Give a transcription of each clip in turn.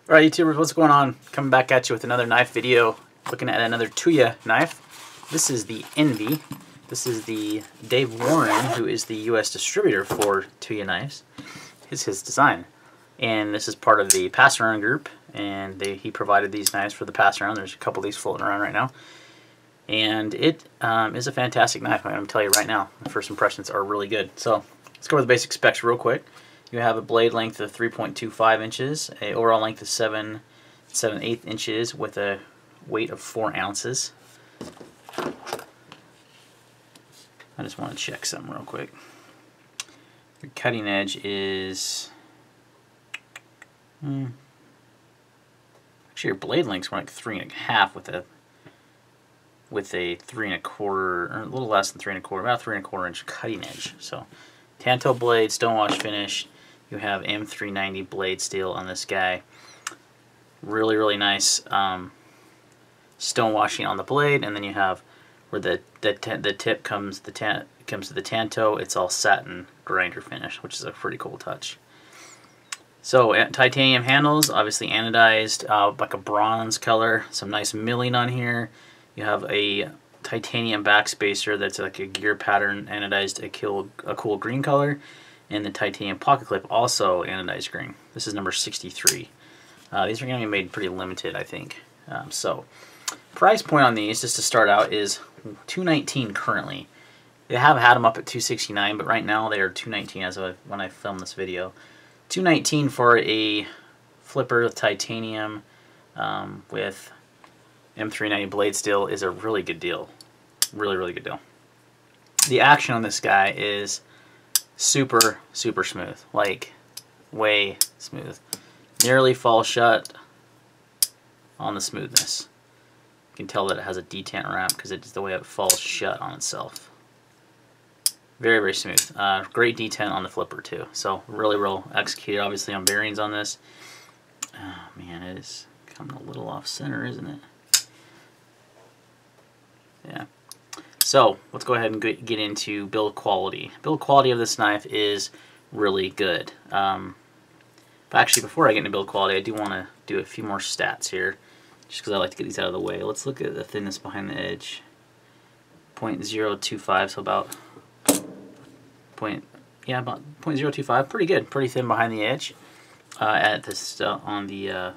Alright YouTubers, what's going on? Coming back at you with another knife video, looking at another Tuya knife. This is the Envy. This is the Dave Warren, who is the US distributor for Tuya knives. It's his design. And this is part of the pass around group, and he provided these knives for the pass around. There's a couple of these floating around right now. And it is a fantastic knife, I'm going to tell you right now. The first impressions are really good. So let's go over the basic specs real quick. You have a blade length of 3.25 inches, a overall length of 7/8 inches with a weight of 4 ounces. I just want to check something real quick. Your cutting edge is actually your blade length's more like 3.5 with a 3 1/4, or a little less than 3 1/4, about 3 1/4 inch cutting edge. So Tanto blade, stonewash finish. You have M390 blade steel on this guy. Really, really nice stonewashing on the blade, and then you have where the tip comes to the Tanto. It's all satin grinder finish, which is a pretty cool touch. So titanium handles, obviously anodized, like a bronze color. Some nice milling on here. You have a titanium backspacer that's like a gear pattern, anodized a cool green color. And the titanium pocket clip, also anodized green. This is number 63. These are going to be made pretty limited, I think. So, price point on these, just to start out, is $219 currently. They have had them up at $269, but right now they are $219 as of when I filmed this video. $219 for a flipper with titanium with M390 blade steel is a really good deal. Really, really good deal. The action on this guy is super, super smooth, like way smooth. Nearly falls shut on the smoothness. You can tell that it has a detent wrap because it's the way it falls shut on itself. Very, very smooth. Great detent on the flipper too. So really well executed, obviously, on bearings on this. Oh man, it is coming a little off center, isn't it? Yeah. So let's go ahead and get into build quality. Build quality of this knife is really good. But actually, before I get into build quality, I do want to do a few more stats here, just because I like to get these out of the way. Let's look at the thinness behind the edge. 0.025, so about about 0.025. Pretty good, pretty thin behind the edge. At this on the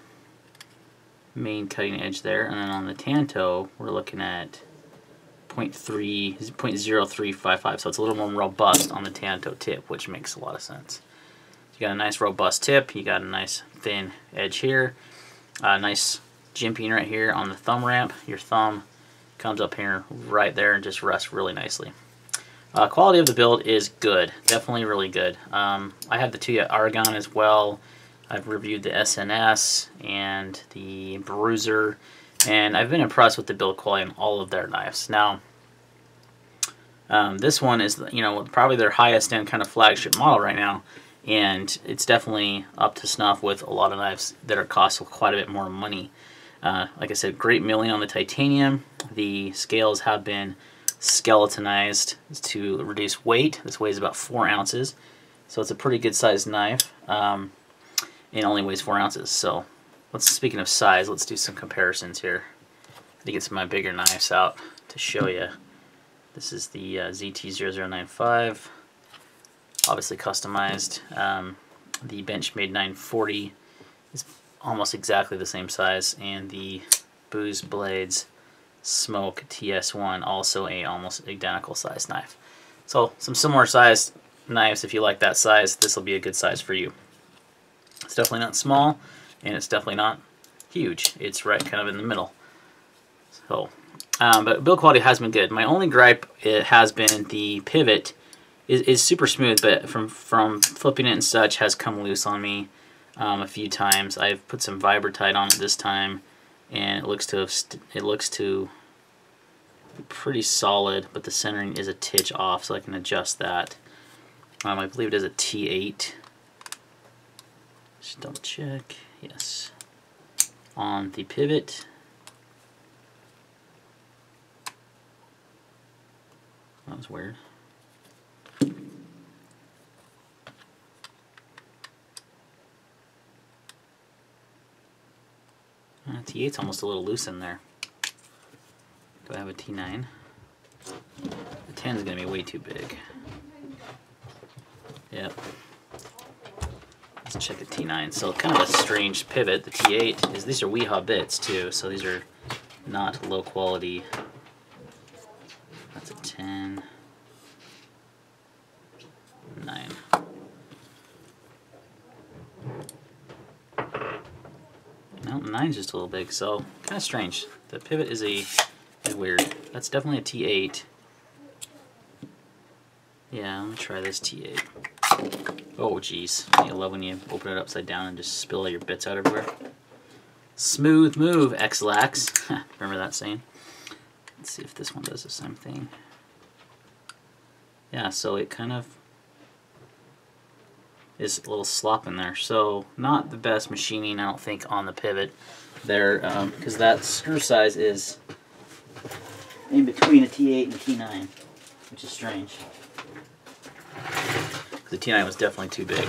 main cutting edge there, and then on the Tanto, we're looking at 0.0355, so it's a little more robust on the Tanto tip, which makes a lot of sense. You got a nice robust tip, you got a nice thin edge here, nice jimping right here on the thumb ramp. Your thumb comes up here right there and just rests really nicely. Quality of the build is good, definitely really good. I have the Tuya Argon as well. I've reviewed the SNS and the Bruiser, and I've been impressed with the build quality on all of their knives. Now, this one is, probably their highest end kind of flagship model right now, and it's definitely up to snuff with a lot of knives that are cost quite a bit more money. Like I said, great milling on the titanium. The scales have been skeletonized to reduce weight. This weighs about 4 ounces, so it's a pretty good sized knife. It only weighs 4 ounces. So, speaking of size, let's do some comparisons here. I think it's my bigger knives out to show you. This is the ZT0095, obviously customized. The Benchmade 940 is almost exactly the same size, and the Booz Blades Smoke TS1, also a almost identical size knife. So some similar sized knives. If you like that size, this will be a good size for you. It's definitely not small, and it's definitely not huge. It's right kind of in the middle. So, but build quality has been good. My only gripe has been the pivot is super smooth, but from flipping it and such has come loose on me a few times. I've put some Vibratite on it this time, and it looks to be pretty solid, but the centering is a titch off, so I can adjust that. I believe it is a T8. Just double check. Yes. On the pivot. That was weird. T8's almost a little loose in there. Do I have a T9? The 10 is going to be way too big. Yep. Let's check the T9. So kind of a strange pivot. The T8 is, these are Weehaw bits too, so these are not low quality. That's a 10. 9. No, 9's just a little big, so kind of strange. The pivot is weird. That's definitely a T8. Yeah, let me try this T8. Oh, geez. I love when you open it upside down and just spill all your bits out everywhere. Smooth move, X-Lax. Remember that saying? Let's see if this one does the same thing. Yeah, so it kind of is a little slop in there. So not the best machining, I don't think, on the pivot there, because that screw size is in between a T8 and a T9, which is strange. The T9 was definitely too big.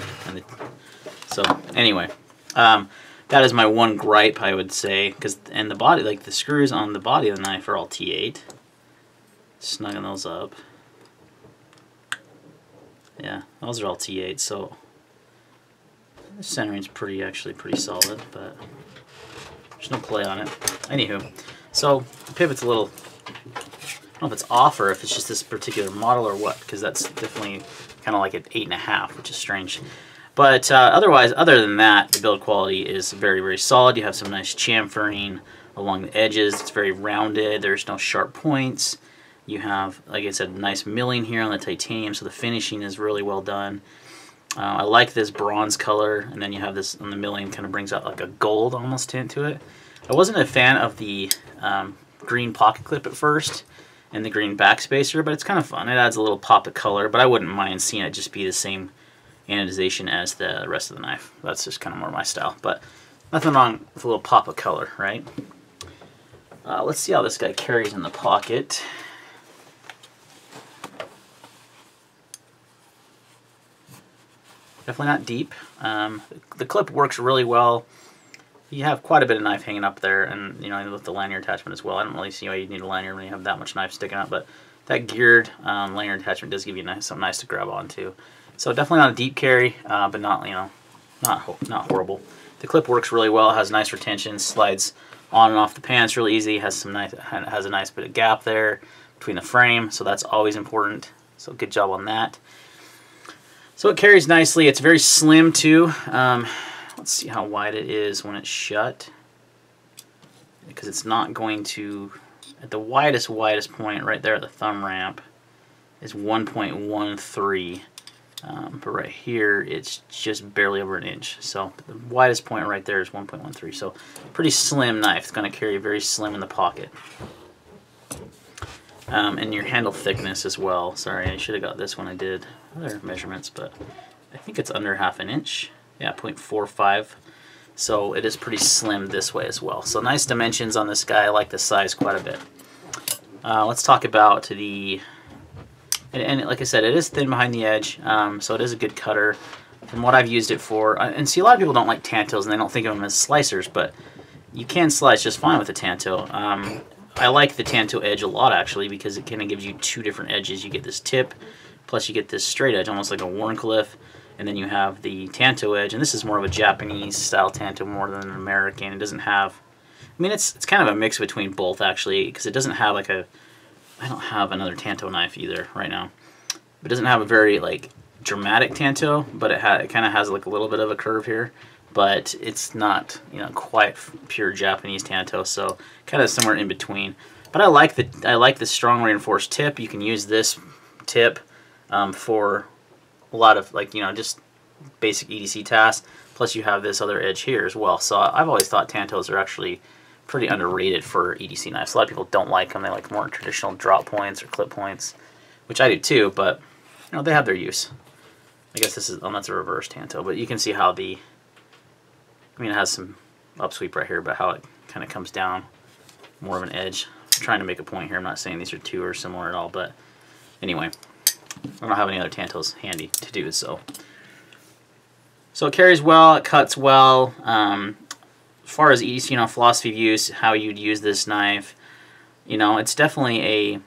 So anyway, that is my one gripe, I would say, and the body, like the screws on the body of the knife are all T8. Snugging those up. Yeah, those are all T8. So the centering's actually pretty solid, but there's no play on it. Anywho, so the pivot's a little, I don't know if it's off or if it's just this particular model or what, because that's definitely kind of like an 8.5, which is strange. But otherwise, other than that, the build quality is very, very solid. You have some nice chamfering along the edges. It's very rounded. There's no sharp points. You have, like I said, nice milling here on the titanium, so the finishing is really well done. I like this bronze color, and then you have this on the milling, kind of brings out like a gold almost tint to it. I wasn't a fan of the green pocket clip at first and the green backspacer, but it's kind of fun. It adds a little pop of color, but I wouldn't mind seeing it just be the same anodization as the rest of the knife. That's just kind of more my style, but nothing wrong with a little pop of color, right? Let's see how this guy carries in the pocket. Definitely not deep. The clip works really well. You have quite a bit of knife hanging up there, and you know, with the lanyard attachment as well. I don't really see why you need a lanyard when you have that much knife sticking out, but that geared lanyard attachment does give you something nice to grab onto. So definitely not a deep carry, but not, you know, not horrible. The clip works really well. It has nice retention, slides on and off the pants really easy. Has a nice bit of gap there between the frame, so that's always important. So good job on that. So it carries nicely. It's very slim too. Let's see how wide it is when it's shut, because it's not going to, at the widest point right there at the thumb ramp is 1.13, but right here it's just barely over an inch. So the widest point right there is 1.13. So pretty slim knife. It's going to carry very slim in the pocket. And your handle thickness as well. Sorry, I should have got this when I did other measurements, but I think it's under half an inch. Yeah, 0.45. So it is pretty slim this way as well. So nice dimensions on this guy. I like the size quite a bit. Let's talk about the, and like I said, it is thin behind the edge, so it is a good cutter. From what I've used it for, and see, a lot of people don't like tantos and they don't think of them as slicers, but you can slice just fine with a tanto. I like the tanto edge a lot actually, because it kind of gives you two different edges. You get this tip, plus you get this straight edge, almost like a Wharncliffe, and then you have the tanto edge, and this is more of a Japanese style tanto more than an American. It doesn't have, I mean, it's kind of a mix between both actually, because it doesn't have like a, I don't have another tanto knife either right now. It doesn't have a very like dramatic tanto, but it kind of has like a little bit of a curve here. But it's not, you know, quite pure Japanese tanto, so kind of somewhere in between. But I like the strong reinforced tip. You can use this tip for a lot of, like, you know, just basic EDC tasks. Plus you have this other edge here as well. So I've always thought tantos are actually pretty underrated for EDC knives. A lot of people don't like them. They like more traditional drop points or clip points, which I do too. But you know, they have their use. I guess this is, oh, that's a reverse tanto, but you can see how the, I mean, it has some upsweep right here, but how it kind of comes down more of an edge. I'm trying to make a point here. I'm not saying these two are similar at all, but anyway, I don't have any other tantos handy to do so. So it carries well, it cuts well. far as philosophy of use, how you'd use this knife, it's definitely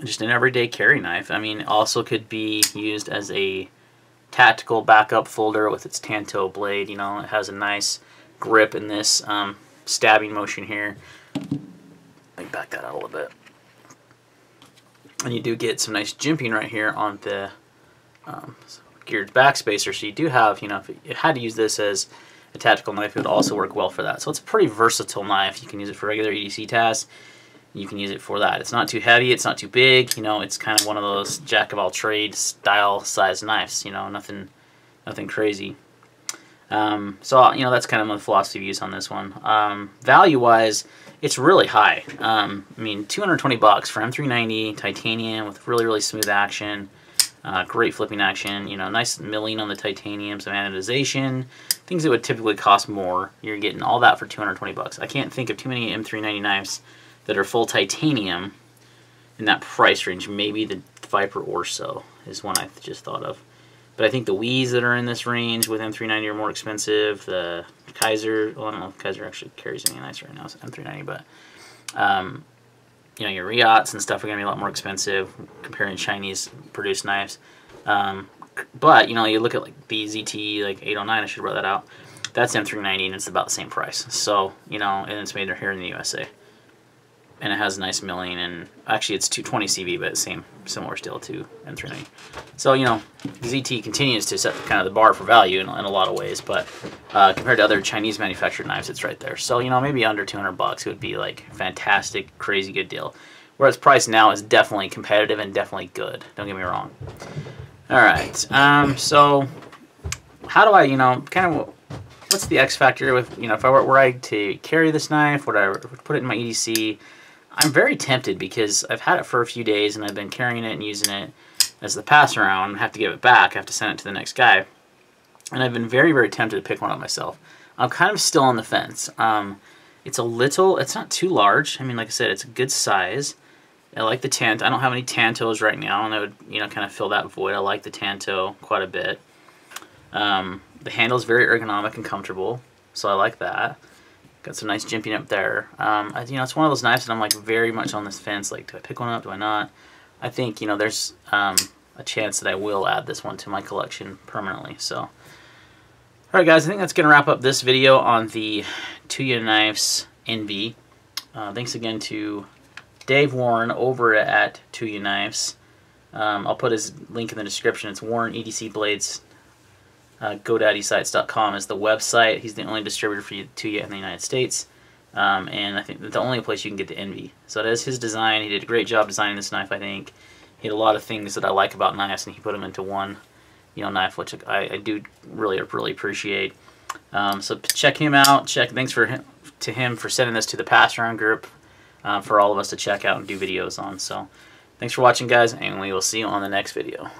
just an everyday carry knife. I mean, it also could be used as a tactical backup folder with its Tanto blade. It has a nice grip in this stabbing motion here. Let me back that out a little bit. And you do get some nice jimping right here on the geared backspacer. So you do have, if you had to use this as a tactical knife, it would also work well for that. So it's a pretty versatile knife. You can use it for regular EDC tasks. You can use it for that. It's not too heavy. It's not too big. It's kind of one of those jack of all trades style size knives. Nothing crazy. So that's kind of my philosophy of use on this one. Value wise, it's really high. I mean, $220 for M390 titanium with really smooth action. Great flipping action. Nice milling on the titanium, some anodization, things that would typically cost more. You're getting all that for $220. I can't think of too many M390 knives that are full titanium in that price range. Maybe the Viper or so is one I just thought of. But I think the Wies that are in this range with M390 are more expensive. The Kaiser, well, I don't know if Kaiser actually carries any nice right now, it's M390, but your Riots and stuff are going to be a lot more expensive comparing Chinese produced knives. But you look at like the ZT like 809, I should have brought that out. That's M390 and it's about the same price. So and it's made here in the USA. And it has nice milling, and actually it's 220 CV, but similar still to M390. So ZT continues to set kind of the bar for value in a lot of ways, but compared to other Chinese manufactured knives, it's right there. So maybe under $200 it would be like fantastic, crazy good deal. Whereas price now is definitely competitive and definitely good. Don't get me wrong. All right. So how do I kind of what's the X factor with if I were to carry this knife? Would I put it in my EDC? I'm very tempted because I've had it for a few days and I've been carrying it and using it as the pass around. I have to give it back. I have to send it to the next guy. And I've been very tempted to pick one up myself. I'm kind of still on the fence. It's not too large. I mean, like I said, it's a good size. I like the Tanto. I don't have any Tantos right now, and I would, kind of fill that void. I like the Tanto quite a bit. The handle's very ergonomic and comfortable, so I like that. Got some nice jimping up there. It's one of those knives that I'm like very much on this fence. Like, do I pick one up? Do I not? I think there's a chance that I will add this one to my collection permanently. So, all right, guys, I think that's gonna wrap up this video on the Tuya Knives Envy. Thanks again to Dave Warren over at Tuya Knives. I'll put his link in the description. It's Warren EDC Blades. GoDaddySites.com is the website. He's the only distributor for Tuya in the United States, and I think the only place you can get the Envy. So that is his design. He did a great job designing this knife. I think he had a lot of things that I like about knives, and he put them into one, knife, which I do really appreciate. So check him out. Thanks to him for sending this to the pass around group for all of us to check out and do videos on. So thanks for watching, guys, and we will see you on the next video.